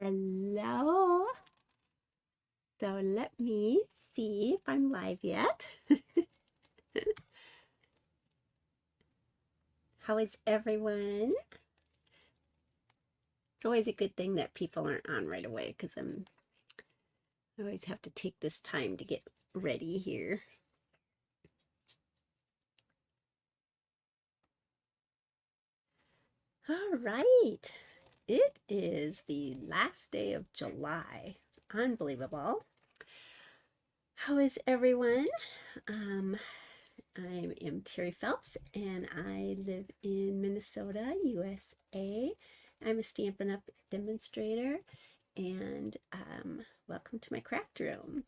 Hello. So let me see if I'm live yet. How is everyone? It's always a good thing that people aren't on right away because I always have to take this time to get ready here. All right. It is the last day of July. Unbelievable. How is everyone? Um, I am Terry Phelps and I live in Minnesota, USA. I'm a Stampin' Up! Demonstrator and welcome to my craft room.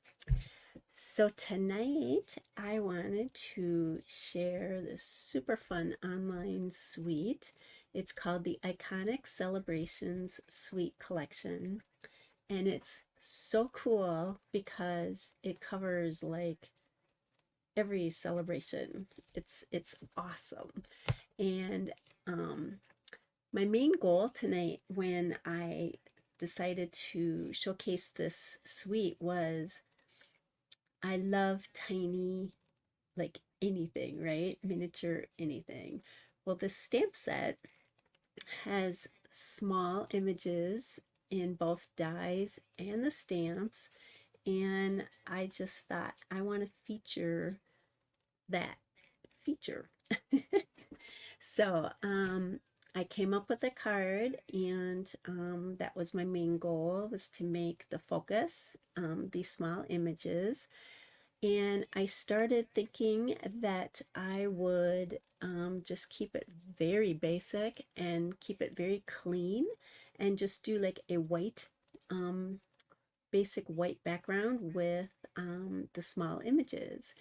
So tonight I wanted to share this super fun online suite. It's called the Iconic Celebrations Suite Collection, and it's so cool because it covers like every celebration. It's awesome. And um, my main goal tonight when I decided to showcase this suite was I love tiny, like anything, right? Miniature anything. Well, this stamp set has small images in both dies and the stamps, and I just thought I want to feature that feature. So I came up with a card, and that was my main goal, was to make the focus these small images. And I started thinking that I would just keep it very basic and keep it very clean and just do like a white, um, basic white background with the small images.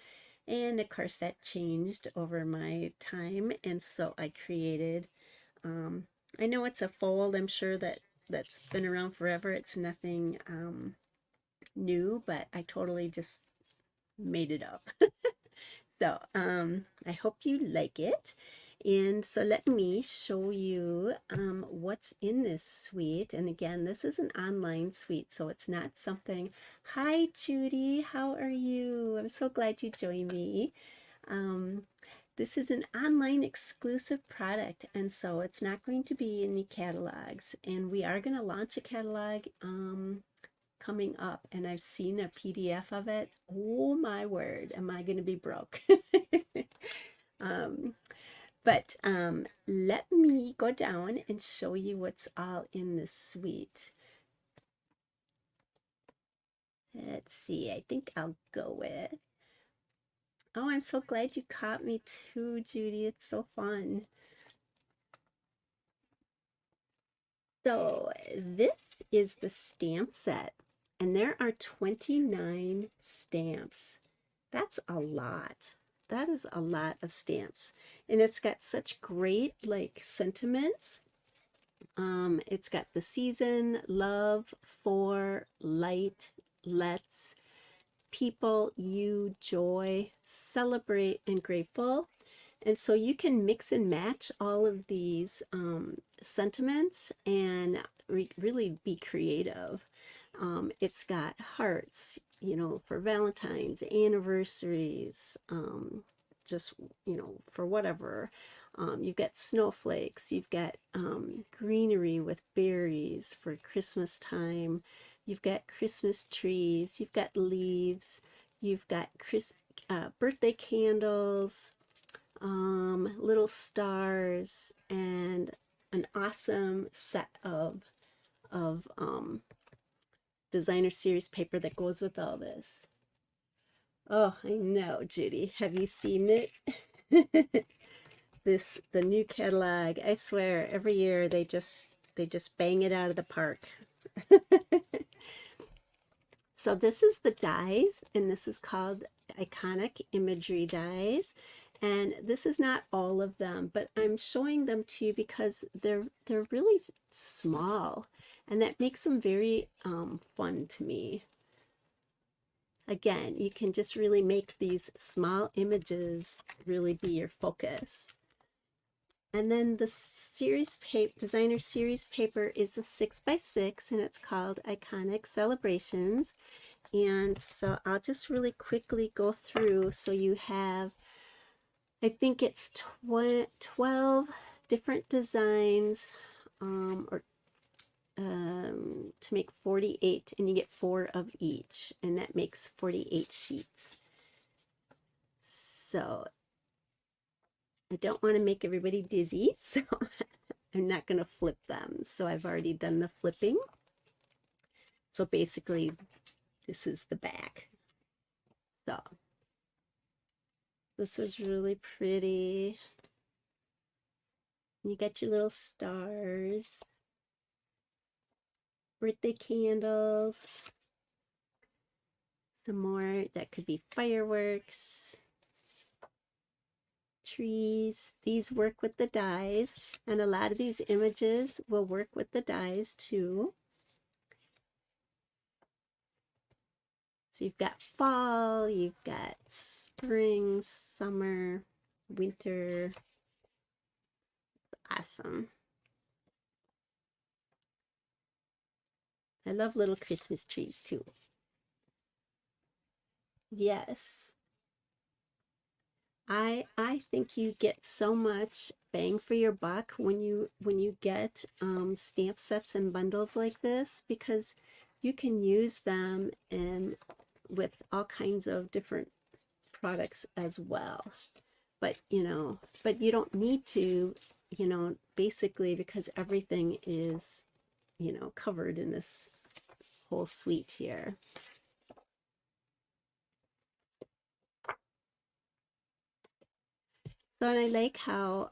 And of course, that changed over my time. And so I created, um, I know it's a fold, I'm sure that's been around forever. It's nothing new, but I totally just made it up. So I hope you like it. And so let me show you what's in this suite. And again, this is an online suite, so it's not something. Hi, Judy. How are you? I'm so glad you joined me. Um, this is an online exclusive product, and so it's not going to be in the catalogs. And we are going to launch a catalog coming up, and I've seen a PDF of it. Oh my word, am I going to be broke? um, but let me go down and show you what's all in this suite. Let's see, I think I'll go with. Oh, I'm so glad you caught me too, Judy. It's so fun. So this is the stamp set, and there are 29 stamps. That's a lot. That is a lot of stamps. And it's got such great like sentiments. It's got the season, love, for, light, let's, people, you, joy, celebrate, and grateful. And so you can mix and match all of these sentiments and really be creative. It's got hearts, for Valentine's, anniversaries, just, for whatever. You've got snowflakes, you've got greenery with berries for Christmas time, you've got Christmas trees, you've got leaves, you've got birthday candles, little stars, and an awesome set of designer series paper that goes with all this. Oh, I know, Judy. Have you seen it? The new catalog. I swear, every year they just bang it out of the park. So this is the dies, and this is called Iconic Imagery Dies. And this is not all of them, but I'm showing them to you because they're really small, and that makes them very fun to me. Again, you can just really make these small images really be your focus. And then the series paper, designer series paper is a 6x6, and it's called Iconic Celebrations. And so I'll just really quickly go through. So you have, I think it's 12 different designs, to make 48, and you get 4 of each, and that makes 48 sheets. So I don't want to make everybody dizzy, so I'm not going to flip them. So I've already done the flipping. So basically, this is the back. So this is really pretty. You got your little stars, birthday candles, some more, that could be fireworks, trees. These work with the dies, and a lot of these images will work with the dies too. So you've got fall, you've got spring, summer, winter. Awesome. I love little Christmas trees too. Yes. I think you get so much bang for your buck when you get stamp sets and bundles like this, because you can use them in with all kinds of different products as well. But but you don't need to, basically, because everything is, covered in this whole suite here. So, and I like how,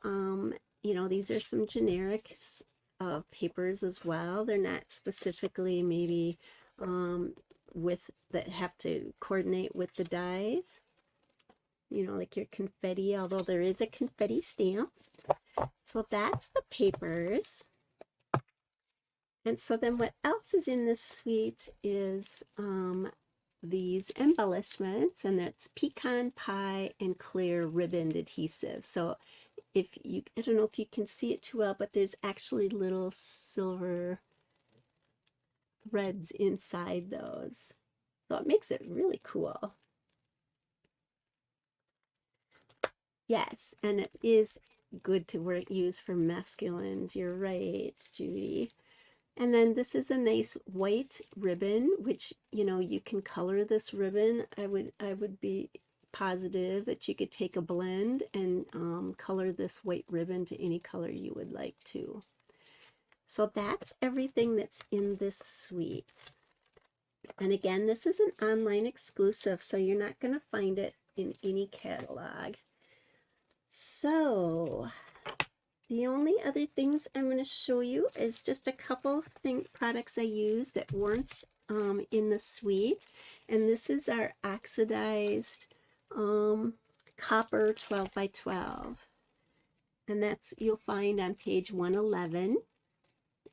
these are some generic papers as well. They're not specifically maybe that have to coordinate with the dies, like your confetti, although there is a confetti stamp. So that's the papers. And so then what else is in this suite is these embellishments, and that's pecan pie and clear ribboned adhesive. So I don't know if you can see it too well, but there's actually little silver threads inside those. So it makes it really cool. Yes, and it is good to use for masculines. You're right, Judy. And then this is a nice white ribbon, which, you can color this ribbon. I would be positive that you could take a blend and color this white ribbon to any color you would like to. So that's everything that's in this suite. And again, this is an online exclusive, so you're not going to find it in any catalog. So the only other things I'm going to show you is just a couple products I use that weren't in the suite. And this is our oxidized copper 12x12. And you'll find on page 111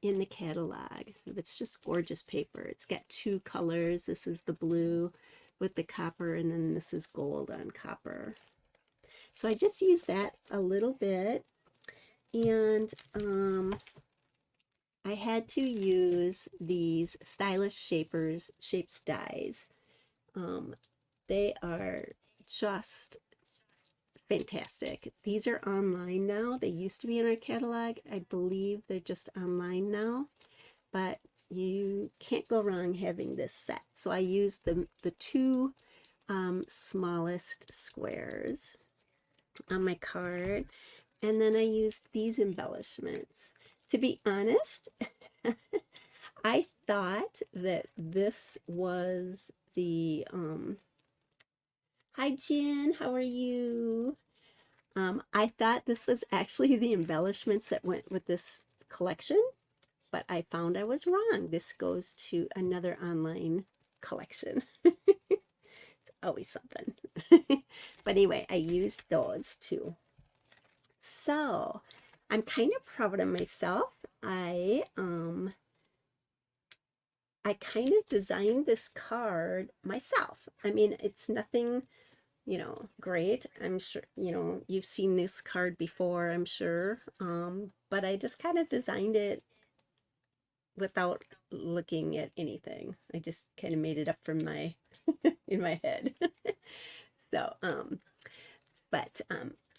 in the catalog. It's just gorgeous paper. It's got 2 colors. This is the blue with the copper, and then this is gold on copper. So I just used that a little bit. And I had to use these Stylish Shapes dies. They are just fantastic. These are online now. They used to be in our catalog. I believe they're just online now, but you can't go wrong having this set. So I used the 2 smallest squares on my card. And then I used these embellishments. To be honest, I thought that this was the, hi Jen, how are you? I thought this was actually the embellishments that went with this collection, but I found I was wrong. This goes to another online collection. It's always something. But anyway, I used those too. So I'm kind of proud of myself. I kind of designed this card myself. I mean, it's nothing, great. I'm sure, you've seen this card before, I'm sure. But I just kind of designed it without looking at anything. I just kind of made it up from my in my head. So,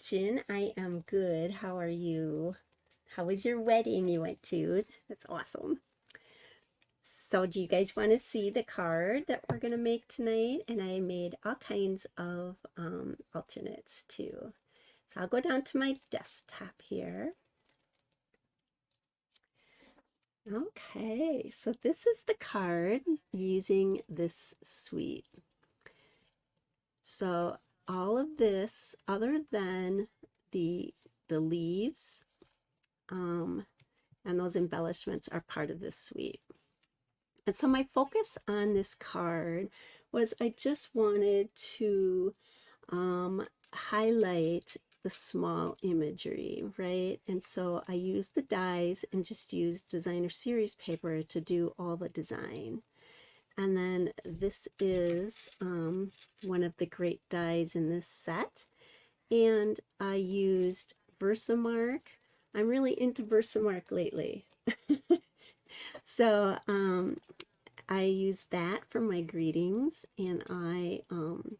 Jen, I am good. How are you? How was your wedding you went to? That's awesome. So do you guys want to see the card that we're going to make tonight? And I made all kinds of alternates too. So I'll go down to my desktop here. Okay, so this is the card using this suite. So all of this, other than the leaves and those embellishments, are part of this suite. And so my focus on this card was I just wanted to highlight the small imagery, right? And so I used the dies and just used designer series paper to do all the design. And then this is one of the great dies in this set. And I used Versamark. I'm really into Versamark lately. So I used that for my greetings, and I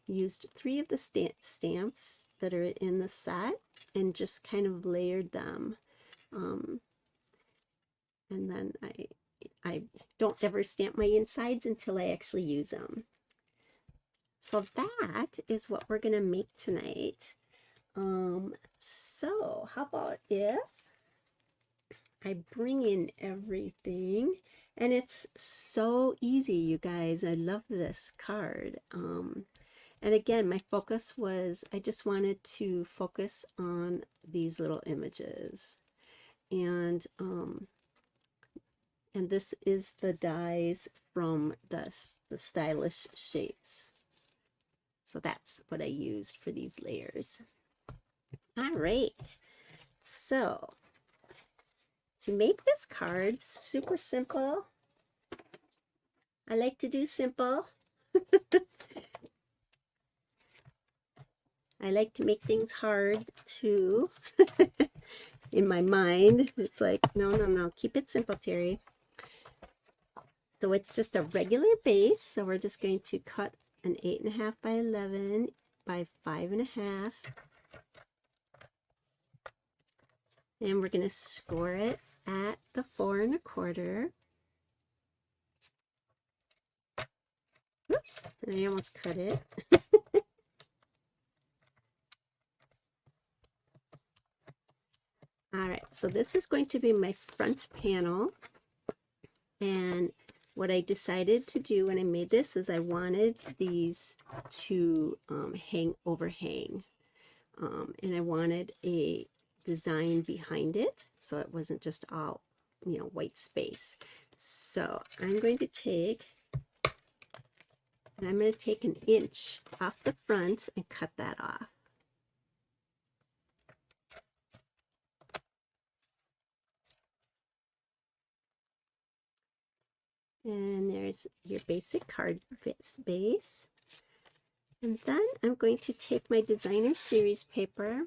used 3 of the stamps that are in the set and just kind of layered them. And then I don't ever stamp my insides until I actually use them. So that is what we're going to make tonight. So how about if I bring in everything? And it's so easy, you guys. I love this card. And again, my focus was, I just wanted to focus on these little images. And this is the dies from the Stylish Shapes. So that's what I used for these layers. All right. So to make this card, super simple. I like to do simple. I like to make things hard too. In my mind, it's like, no, keep it simple, Terry. So it's just a regular base. So we're just going to cut an 8.5 by 11 by 5.5. And we're going to score it at the 4 1/4. Oops, I almost cut it. All right, so this is going to be my front panel. And what I decided to do when I made this is I wanted these to overhang. And I wanted a design behind it, so it wasn't just all, white space. So I'm going to take an inch off the front and cut that off. And there's your basic card base. And then I'm going to take my designer series paper,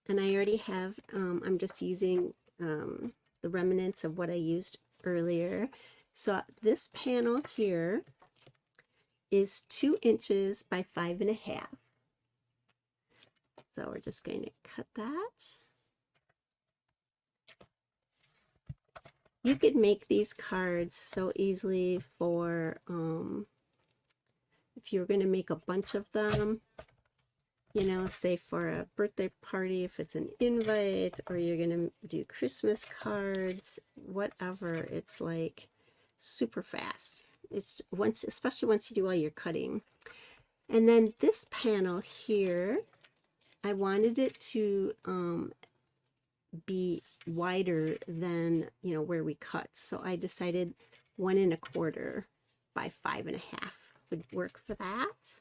and I already have, I'm just using the remnants of what I used earlier. So this panel here is 2 inches by 5.5. So we're just going to cut that. You could make these cards so easily for if you're going to make a bunch of them, say for a birthday party, if it's an invite, or you're going to do Christmas cards, whatever. It's like super fast. It's especially once you do all your cutting. And then this panel here, I wanted it to be wider than where we cut, so I decided 1 1/4 by 5.5 would work for that.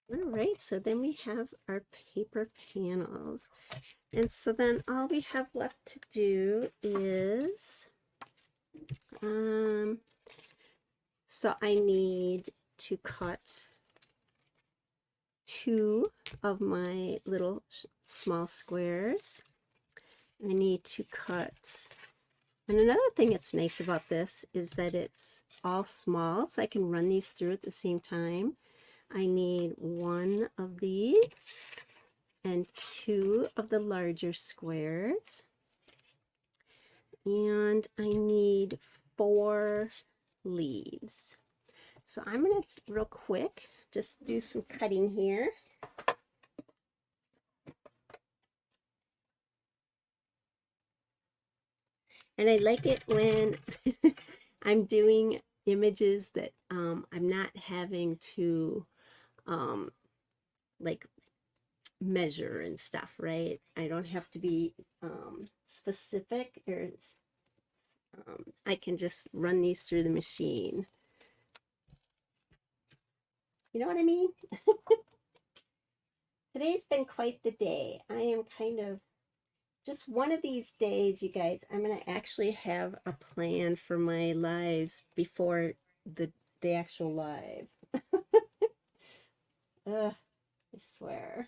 All right, so then we have our paper panels. And so then all we have left to do is, so I need to cut 2 of my little small squares. I need to cut, and another thing that's nice about this is that it's all small, so I can run these through at the same time. I need 1 of these and 2 of the larger squares. And I need 4 leaves. So I'm going to real quick just do some cutting here. And I like it when I'm doing images that I'm not having to like measure and stuff, right? I don't have to be specific, or I can just run these through the machine. You know what I mean? Today's been quite the day. I am kind of just one of these days, you guys, I'm going to actually have a plan for my lives before the actual live. Ugh, I swear.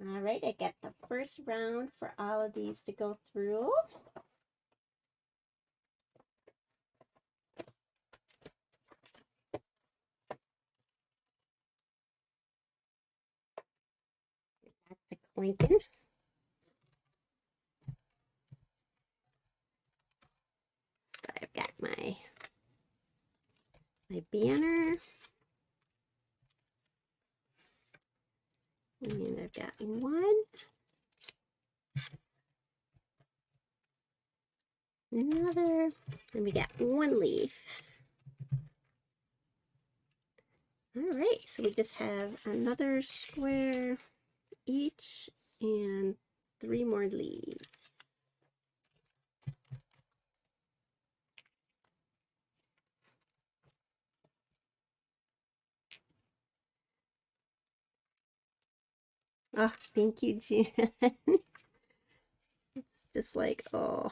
All right, I got the first round for all of these to go through. Back to clinking. So I've got my banner. And I've got 1. Another. And we got 1 leaf. All right, so we just have another square each and 3 more leaves. Oh, thank you, Jen. It's just like, oh,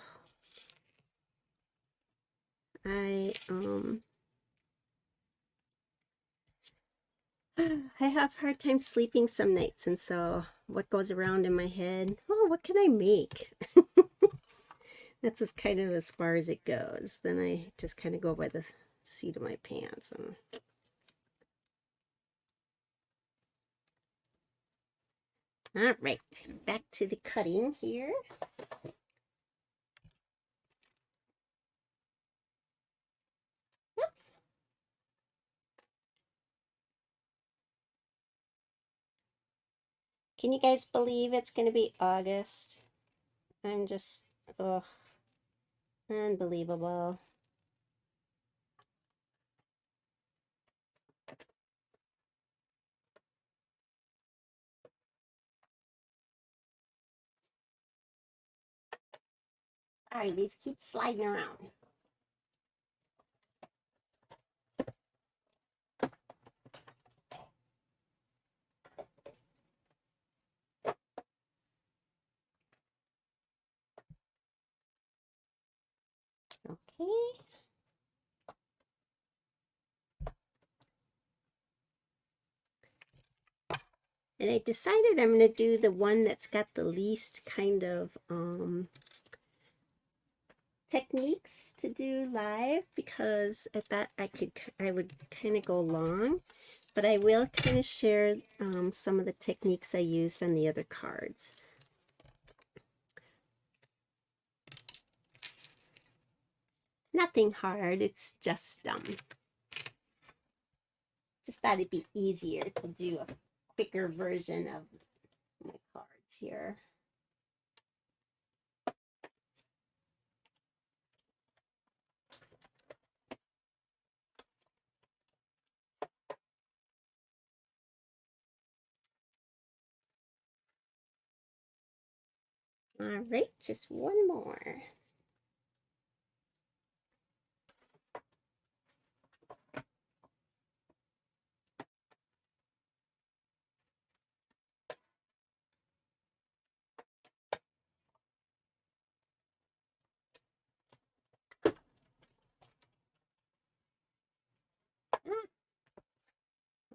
I I have a hard time sleeping some nights, and so what goes around in my head, oh, what can I make? That's just kind of as far as it goes. Then I just kind of go by the seat of my pants. All right, back to the cutting here. Oops. Can you guys believe it's going to be August? I'm just, oh, unbelievable. All right, these keep sliding around. Okay. And I decided I'm going to do the one that's got the least kind of techniques to do live, because at that I would kind of go long, but I will kind of share some of the techniques I used on the other cards. Nothing hard, it's just thought it'd be easier to do a quicker version of my cards here. All right, just one more.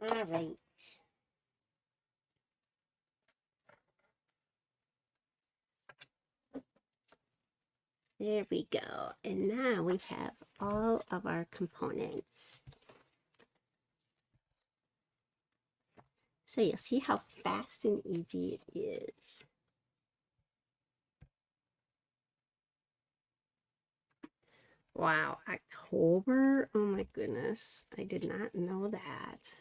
All right. There we go. And now we have all of our components. So you'll see how fast and easy it is. Wow, October? Oh my goodness. I did not know that.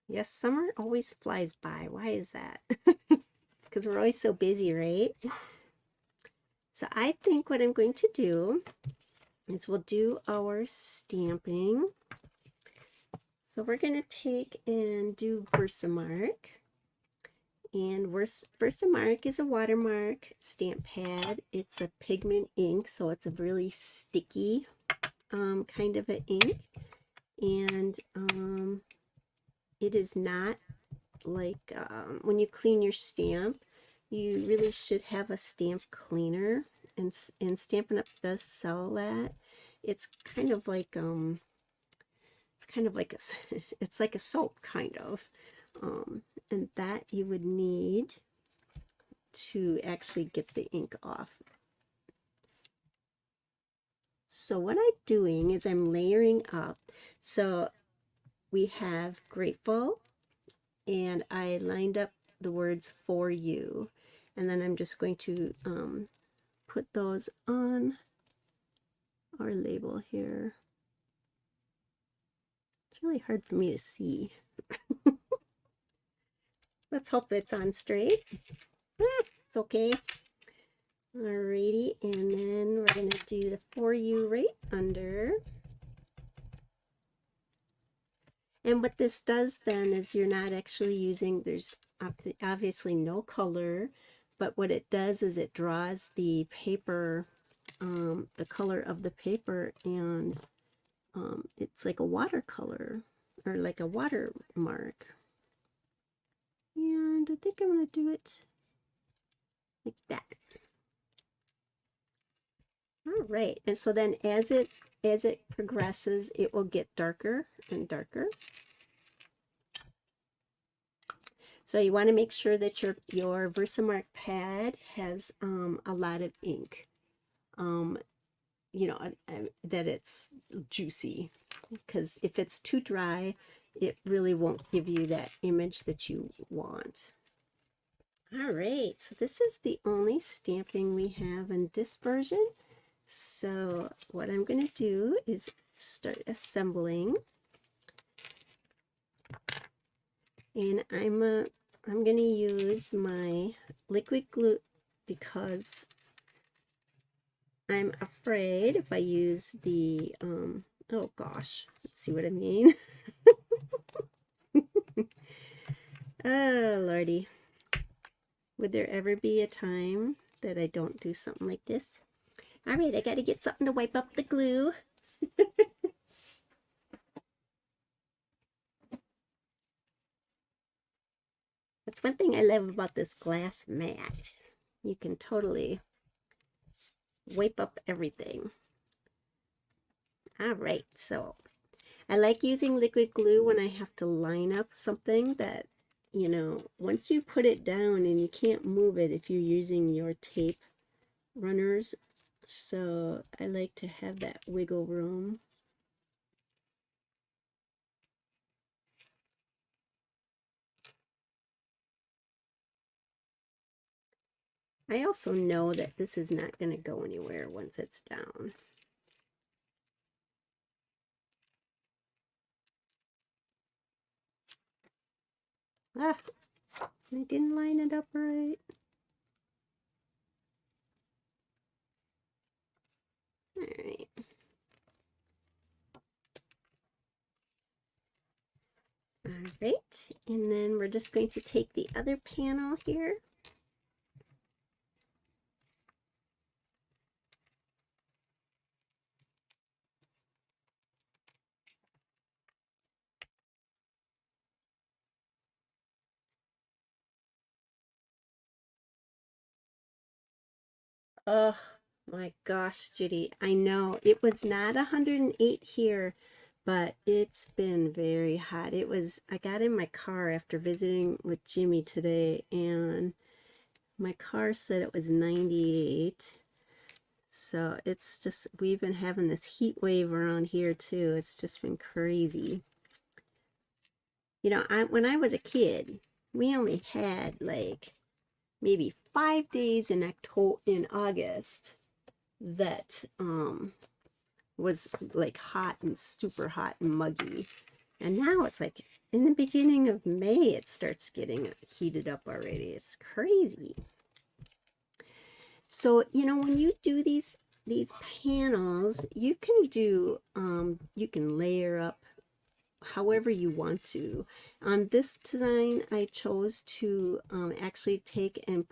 Yes, summer always flies by. Why is that? Because we're always so busy, right? So I think what I'm going to do is we'll do our stamping. So we're going to take and do Versamark. And Versamark is a watermark stamp pad. It's a pigment ink, so it's a really sticky kind of an ink. And it is not like when you clean your stamp, you really should have a stamp cleaner. And Stampin' Up! Does sell that. It's kind of like it's like a soap kind of. And that you would need to actually get the ink off. So what I'm doing is I'm layering up. So we have grateful, and I lined up the words for you, and then I'm just going to put those on our label here. It's really hard for me to see. Let's hope it's on straight. It's okay. Alrighty, and then we're going to do the for you right under. And what this does then is you're not actually using, there's obviously no color, but what it does is it draws the paper, the color of the paper, and it's like a watercolor or like a watermark. And I think I'm going to do it like that. All right, and so then as it progresses, it will get darker and darker. So you want to make sure that your Versamark pad has a lot of ink. You know, that it's juicy, because if it's too dry, it really won't give you that image that you want. All right, so this is the only stamping we have in this version. So what I'm going to do is start assembling, and I'm going to use my liquid glue because I'm afraid if I use the oh gosh, let's see what I mean. Oh lordy, would there ever be a time that I don't do something like this? All right, I got to get something to wipe up the glue. That's one thing I love about this glass mat. You can totally wipe up everything. All right, so I like using liquid glue when I have to line up something that, you know, once you put it down and you can't move it if you're using your tape runners. So I like to have that wiggle room. I also know that this is not going to go anywhere once it's down. Ah, I didn't line it up right. All right. All right, and then we're just going to take the other panel here. Oh my gosh, Judy, I know it was not 108 here, but it's been very hot. I got in my car after visiting with Jimmy today, and my car said it was 98. So it's just, we've been having this heat wave around here too. It's just been crazy. You know, when I was a kid, we only had like maybe 5 days in August that was like hot and super hot and muggy. And now it's like in the beginning of May, it starts getting heated up already. It's crazy. So, you know, when you do these panels, you can do, you can layer up however you want to. On this design, I chose to actually take and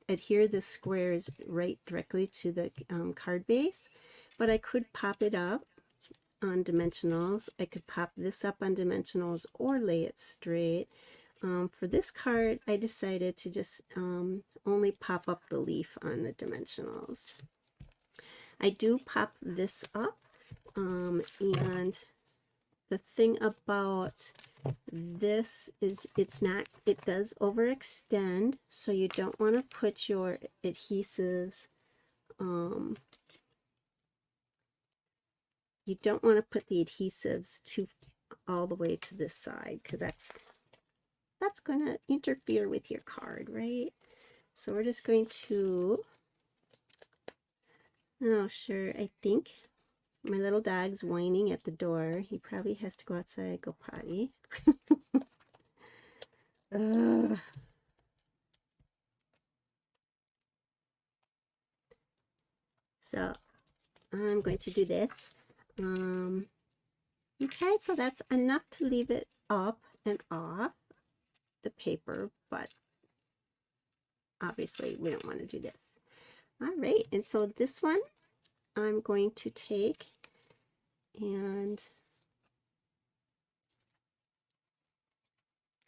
adhere the squares right directly to the card base, but I could pop it up on dimensionals. I could pop this up on dimensionals or lay it straight. For this card, I decided to just only pop up the leaf on the dimensionals. I do pop this up, and the thing about this is it does overextend, so you don't want to put your adhesives, you don't want to put the adhesives all the way to this side, because that's going to interfere with your card, right? So we're just going to, oh sure, I think my little dog's whining at the door. He probably has to go outside, go potty. So I'm going to do this. Okay, so that's enough to leave it up and off the paper, but obviously we don't want to do this. All right, and so this one I'm going to take and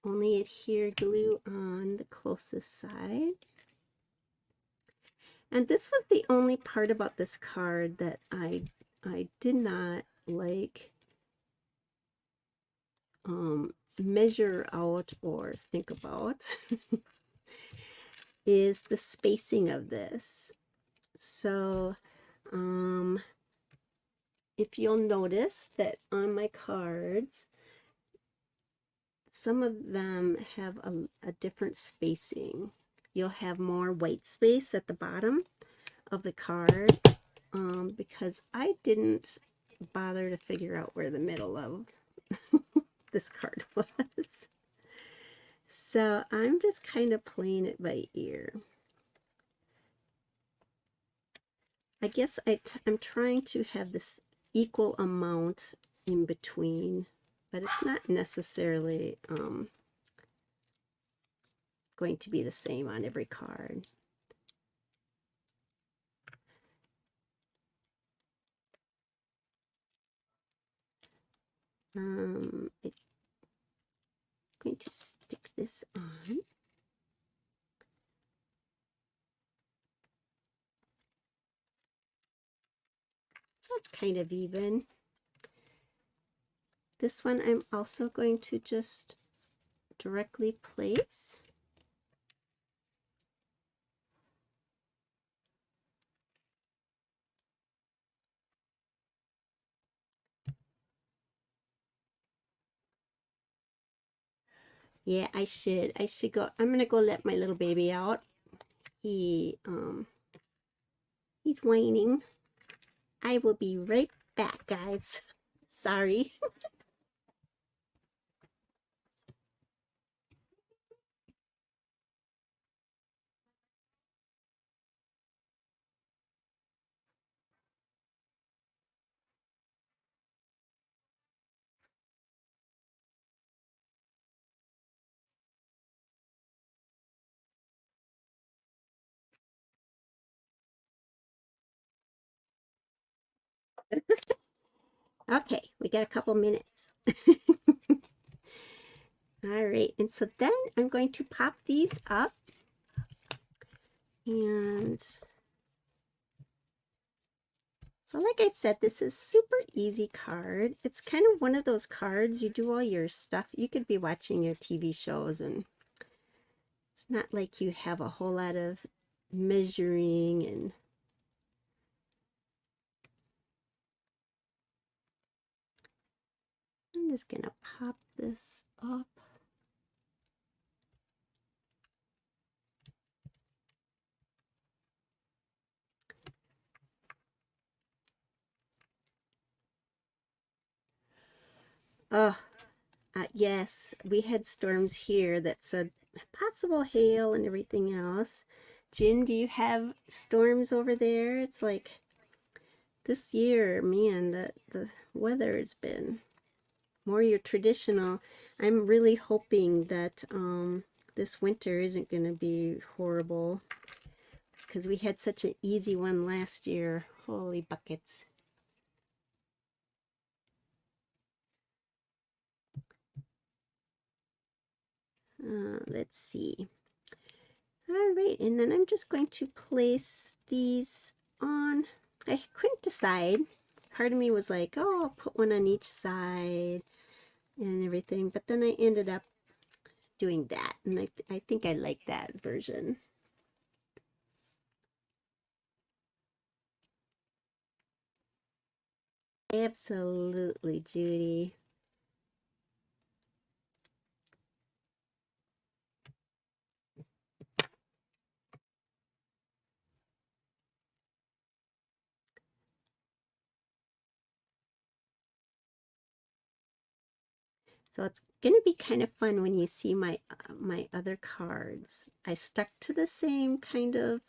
only adhere glue on the closest side. And this was the only part about this card that I did not like measure out or think about is the spacing of this. So if you'll notice that on my cards, some of them have a different spacing. You'll have more white space at the bottom of the card, because I didn't bother to figure out where the middle of this card was. So I'm just kind of playing it by ear. I guess I'm trying to have this equal amount in between, but it's not necessarily going to be the same on every card. I'm going to stick this on. So it's kind of even. This one I'm also going to just directly place. Yeah, I should go. I'm gonna go let my little baby out. He's whining. I will be right back, guys. Sorry. Okay, we got a couple minutes. All right, and so then I'm going to pop these up, and So like I said, this is super easy card. It's kind of one of those cards you do all your stuff. You could be watching your TV shows and it's not like you have a whole lot of measuring and I'm just gonna pop this up. Oh, yes, we had storms here that said possible hail and everything else. Jen, do you have storms over there? It's like this year, man, the weather has been more your traditional. I'm really hoping that this winter isn't going to be horrible because we had such an easy one last year. Holy buckets. Let's see. All right, and then I'm just going to place these on. I couldn't decide. Part of me was like, oh, I'll put one on each side and everything, but then I ended up doing that, and I think I like that version. Absolutely, Judy. So it's going to be kind of fun when you see my my other cards. I stuck to the same kind of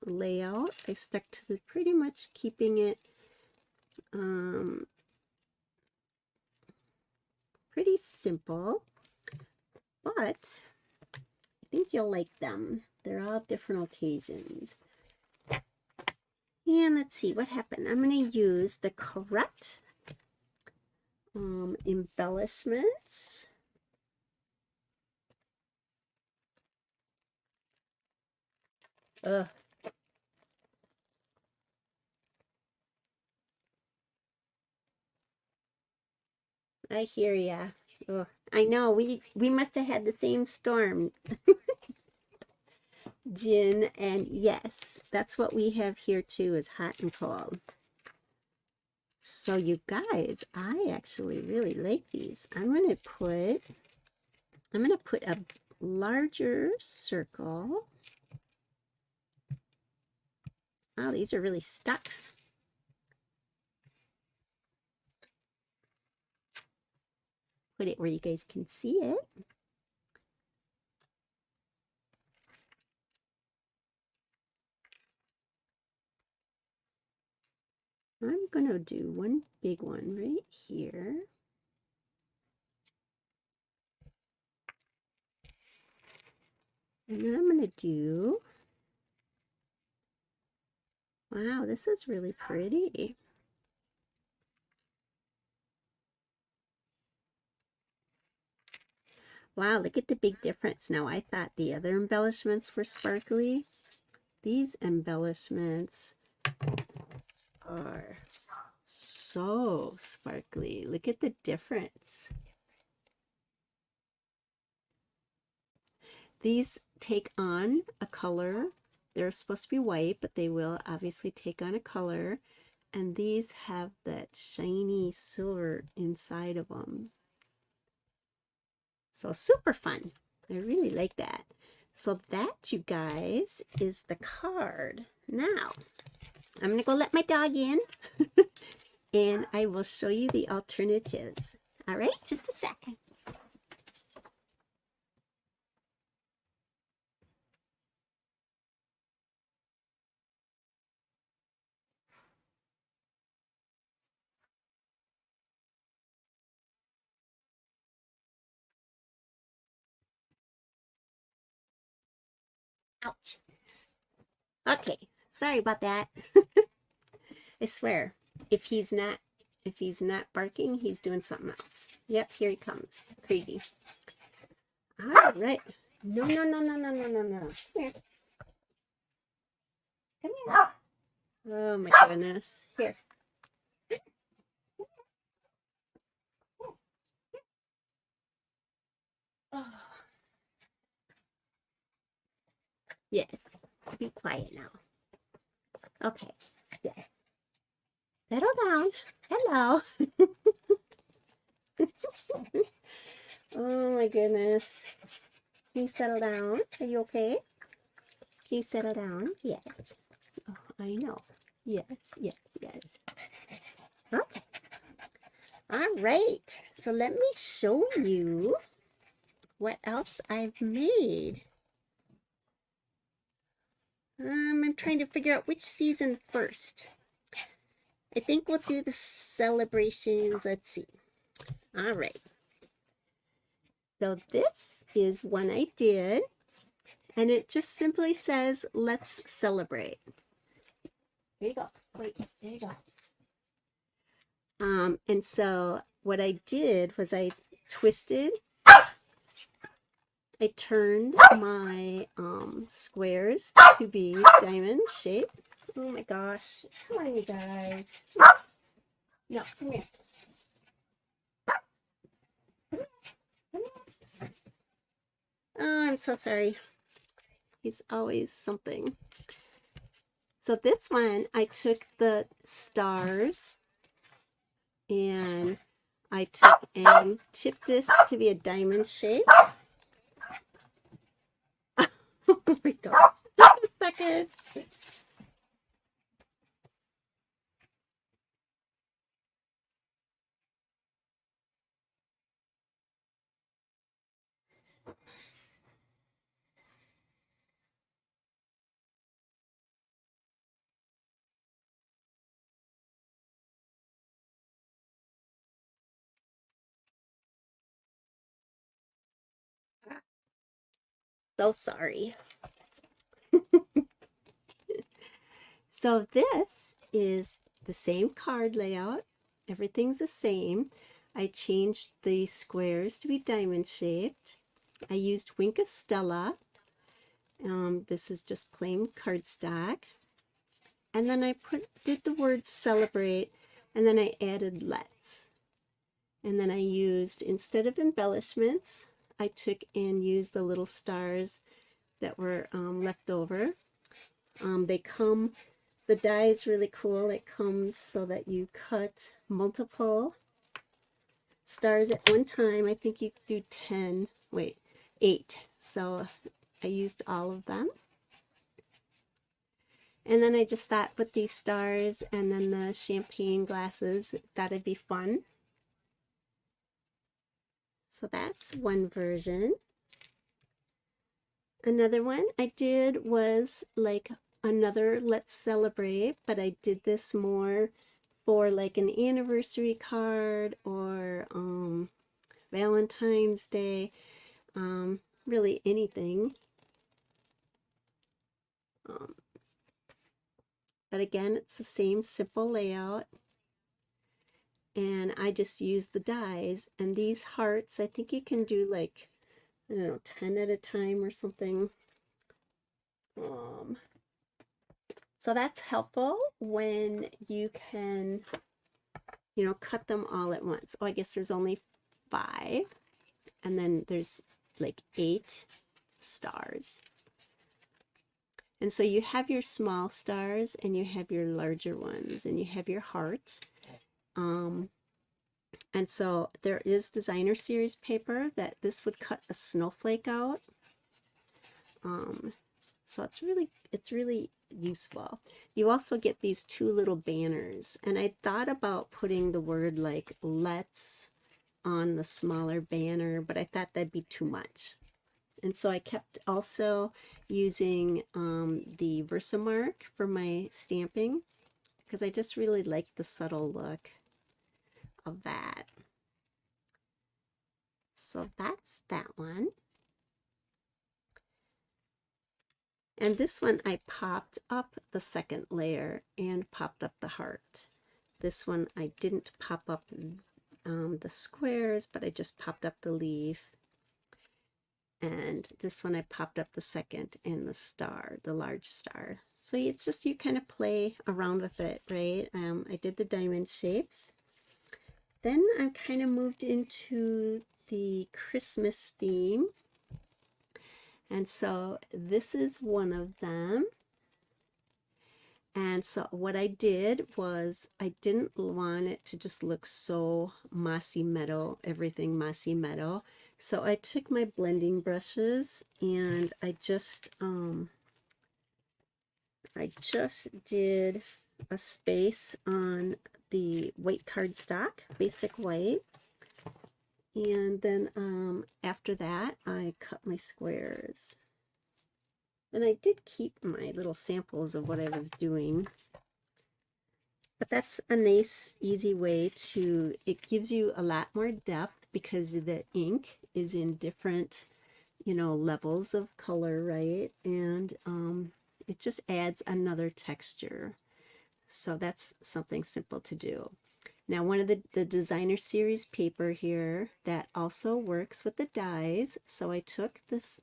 layout. I stuck to the pretty much keeping it pretty simple, but I think you'll like them. They're all different occasions. And let's see what happened. I'm going to use the correct embellishments. Ugh. I hear ya. Oh, I know we must have had the same storm, Jen, and yes, that's what we have here too, is hot and cold. So you guys, I actually really like these. I'm gonna put a larger circle. Wow, these are really stuck. Put it where you guys can see it. I'm gonna do one big one right here. And then I'm gonna do, wow, this is really pretty. Wow, look at the big difference. Now, I thought the other embellishments were sparkly. These embellishments are so sparkly. Look at the difference. These take on a color. They're supposed to be white, but they will obviously take on a color. And these have that shiny silver inside of them. So super fun. I really like that. So that, you guys, is the card. Now, I'm going to go let my dog in. And I will show you the alternatives. All right, just a second. Ouch. Okay, sorry about that. I swear, if he's not barking, he's doing something else. Yep, here he comes. Crazy. All right. No, no, no, no, no, no, no, no. Come here. Come here. Oh my goodness. Here. Yes. Be quiet now. Okay. Yes. Settle down. Hello. Oh my goodness. Can you settle down? Are you okay? Can you settle down? Yes. Oh, I know. Yes, yes, yes. Okay. All right. So let me show you what else I've made. I'm trying to figure out which season first. I think we'll do the celebrations. Let's see. All right. So this is one I did, and it just simply says, let's celebrate. There you go. Wait, there you go. And so what I did was I turned my squares to be diamond shape. Oh my gosh. Come on, you guys. No, come here. Oh, I'm so sorry. He's always something. So this one, I took the stars and I took and tipped this to be a diamond shape. Oh my gosh. Just a second. So sorry. So this is the same card layout. Everything's the same. I changed the squares to be diamond shaped. I used Wink of Stella. This is just plain cardstock. And then I did the word celebrate, and then I added let's. And then I used, instead of embellishments, I took and used the little stars that were left over. The die is really cool. It comes so that you cut multiple stars at one time. I think you do 8. So I used all of them. And then I just thought with these stars and then the champagne glasses, that'd be fun. So that's one version. Another one I did was like another let's celebrate, but I did this more for like an anniversary card or Valentine's Day, really anything. But again, it's the same simple layout. And I just use the dies. And these hearts, I think you can do like, I don't know, 10 at a time or something. So that's helpful when you can, cut them all at once. Oh, I guess there's only 5. And then there's like 8 stars. And so you have your small stars and you have your larger ones and you have your heart. And so there is designer series paper that this would cut a snowflake out. So it's really useful. You also get these 2 little banners, and I thought about putting the word like let's on the smaller banner, but I thought that'd be too much. And so I kept also using the Versamark for my stamping because I just really like the subtle look of that. So that's that one. And this one I popped up the second layer and popped up the heart. This one I didn't pop up the squares, but I just popped up the leaf. And this one I popped up the second and the star, the large star. So it's just you kind of play around with it, right? I did the diamond shapes. Then I kind of moved into the Christmas theme. And so this is one of them. And so what I did was I didn't want it to just look so mossy meadow, everything mossy meadow. So I took my blending brushes and I just did a space on the white cardstock, basic white. And then after that, I cut my squares. And I did keep my little samples of what I was doing. But that's a nice, easy way to, it gives you a lot more depth because the ink is in different, you know, levels of color, right? And it just adds another texture. So that's something simple to do. Now, one of the designer series paper here that also works with the dies. So I took the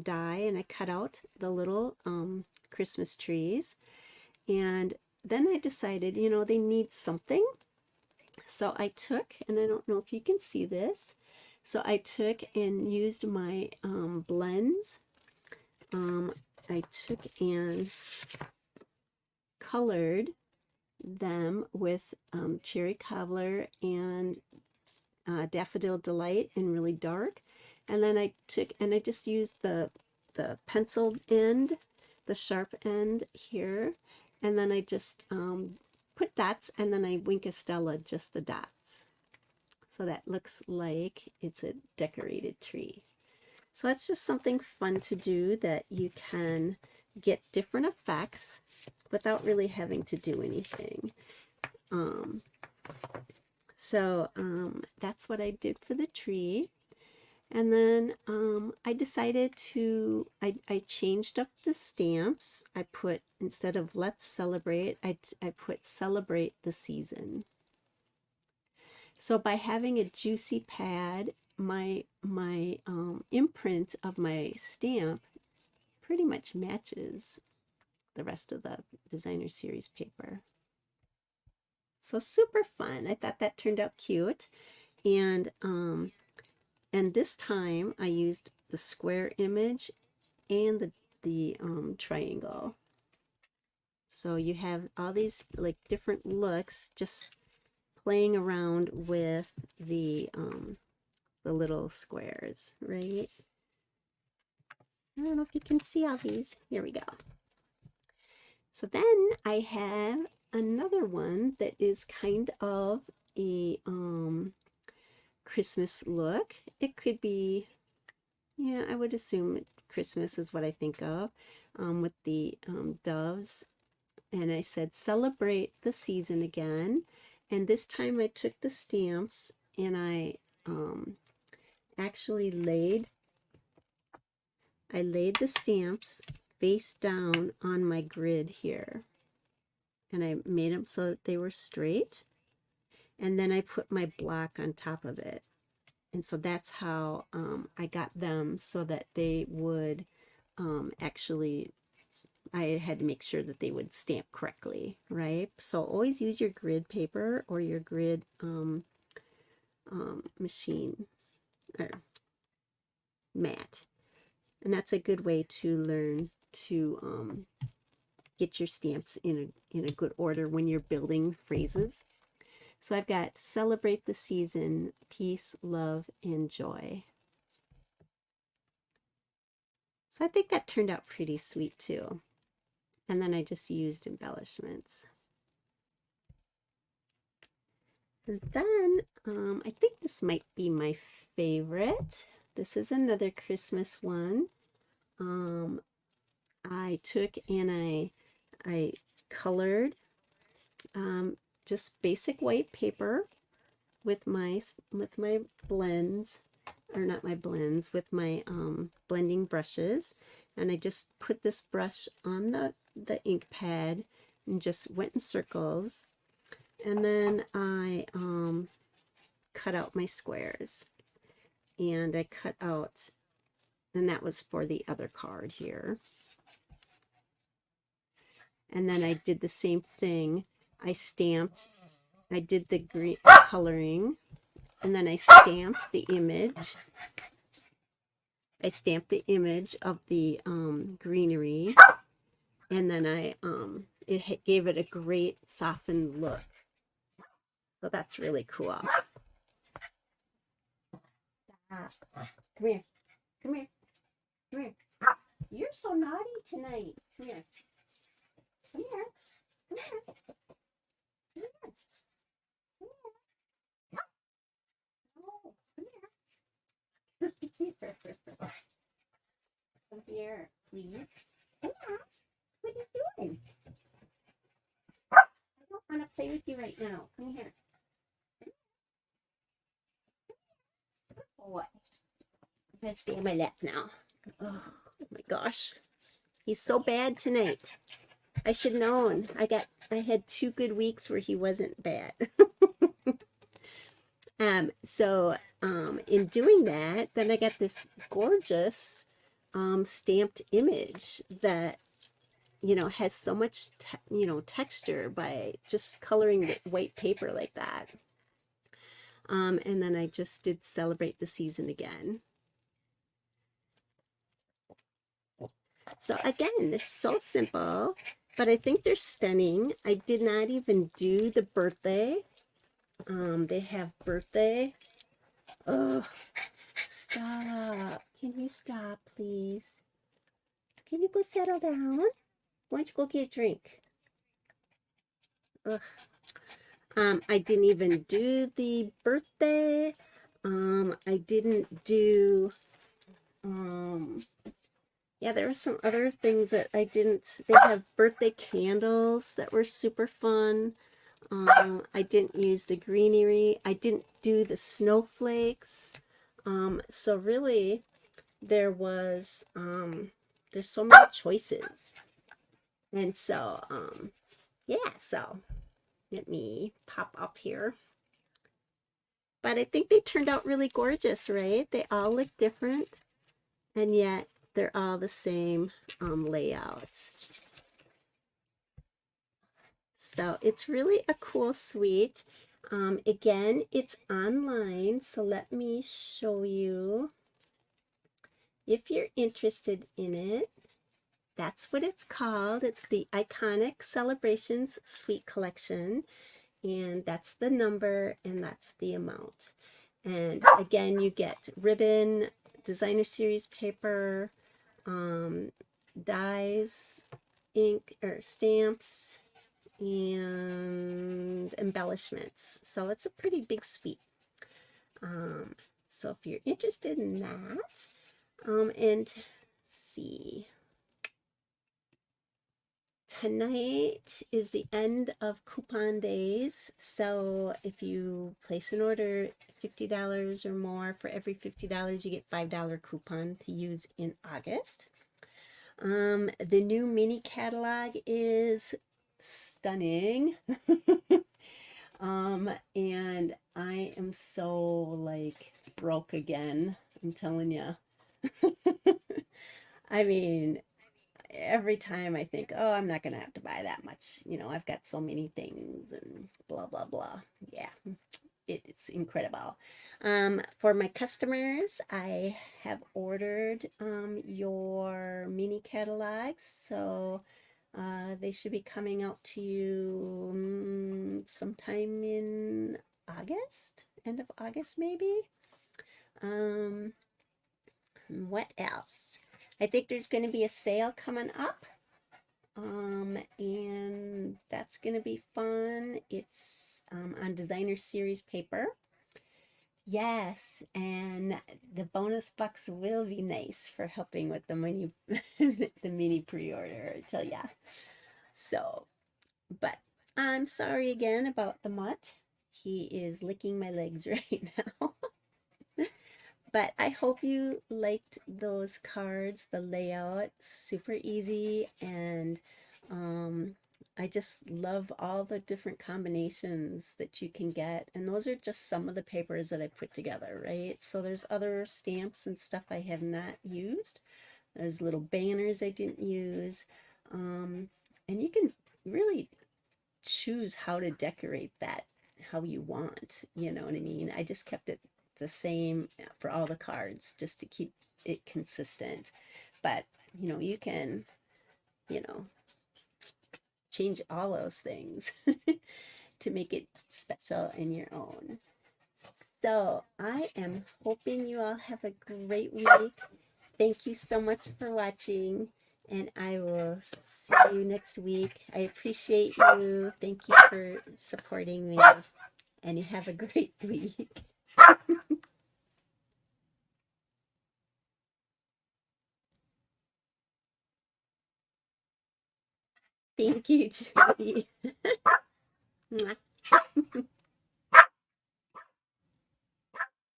die and I cut out the little Christmas trees. And then I decided, you know, they need something. So I took, and I don't know if you can see this, so I took and used my blends. I took and colored them with Cherry Cobbler and Daffodil Delight in really dark. And then I took and I just used the pencil end, the sharp end here. And then I just put dots, and then I Wink Estella just the dots. So that looks like it's a decorated tree. So that's just something fun to do that you can get different effects without really having to do anything. That's what I did for the tree. And then I decided to, I changed up the stamps. I put, instead of let's celebrate, I put celebrate the season. So by having a juicy pad, my imprint of my stamp pretty much matches the rest of the designer series paper. So super fun. I thought that turned out cute. And this time I used the square image and the triangle. So you have all these like different looks, just playing around with the little squares, right? I don't know if you can see all these. Here we go. So then I have another one that is kind of a Christmas look. It could be, yeah, I would assume Christmas is what I think of, with the doves. And I said, celebrate the season again. And this time I took the stamps and I actually laid the stamps face down on my grid here. And I made them so that they were straight. And then I put my block on top of it. And so that's how I got them so that they would actually, I had to make sure that they would stamp correctly, right? So always use your grid paper or your grid machine or mat. And that's a good way to learn to get your stamps in a good order when you're building phrases. So I've got celebrate the season, peace, love, and joy. So I think that turned out pretty sweet too. And then I just used embellishments. And then I think this might be my favorite. This is another Christmas one. I took and I colored just basic white paper with my blends, or not my blends, with my blending brushes, and I just put this brush on the ink pad and just went in circles, and then I cut out my squares, and I cut out, and that was for the other card here. And then I did the same thing. I stamped, I did the green coloring, and then I stamped the image. I stamped the image of the greenery, and then it gave it a great softened look. So that's really cool. Stop. Come here. Come here. Come here. You're so naughty tonight. Come here. Come here. Come here. Come here. Come here. Oh, come here. Come here, please. Come here. What are you doing? I don't want to play with you right now. Come here. What? I'm going to stay on my lap now. Oh my gosh. He's so bad tonight. I should have known. I had 2 good weeks where he wasn't bad. In doing that, then I got this gorgeous stamped image that, you know, has so much, texture by just coloring the white paper like that. And then I just did Celebrate the Season again. So again, they're so simple, but I think they're stunning. I did not even do the birthday. They have birthday. Oh, stop. Can you stop, please? Can you go settle down? Why don't you go get a drink? Ugh. I didn't even do the birthday. I didn't do, yeah, there were some other things that I didn't. They have birthday candles that were super fun. I didn't use the greenery. I didn't do the snowflakes. So really, there's so many choices. And so, yeah, so let me pop up here. But I think they turned out really gorgeous, right? They all look different, and yet they're all the same layout. So it's really a cool suite. Again, it's online, so let me show you. If you're interested in it, that's what it's called. It's the Iconic Celebrations Suite Collection, and that's the number and that's the amount. And again, you get ribbon, designer series paper, dies, ink or stamps, and embellishments. So it's a pretty big suite. So if you're interested in that, and see, tonight is the end of coupon days. So if you place an order $50 or more, for every $50 you get $5 coupon to use in August. The new mini catalog is stunning. And I am so like broke again, I'm telling you. I mean, every time I think, oh, I'm not gonna have to buy that much, I've got so many things and blah blah blah. Yeah, it's incredible. For my customers, I have ordered your mini catalogs, so they should be coming out to you sometime in August, end of August maybe. What else? I think there's going to be a sale coming up, and that's going to be fun. It's on designer series paper. Yes, and the bonus bucks will be nice for helping with the mini the mini pre-order, I tell ya. So, but I'm sorry again about the mutt. He is licking my legs right now. But I hope you liked those cards, the layout, super easy, and I just love all the different combinations that you can get. And those are just some of the papers that I put together, right? So there's other stamps and stuff I have not used. There's little banners I didn't use. And you can really choose how to decorate that how you want, you know what I mean? I just kept it the same for all the cards just to keep it consistent. But, you can, you know, change all those things to make it special and your own. So I am hoping you all have a great week. Thank you so much for watching, and I will see you next week. I appreciate you. Thank you for supporting me, and you have a great week. Thank you, Judy.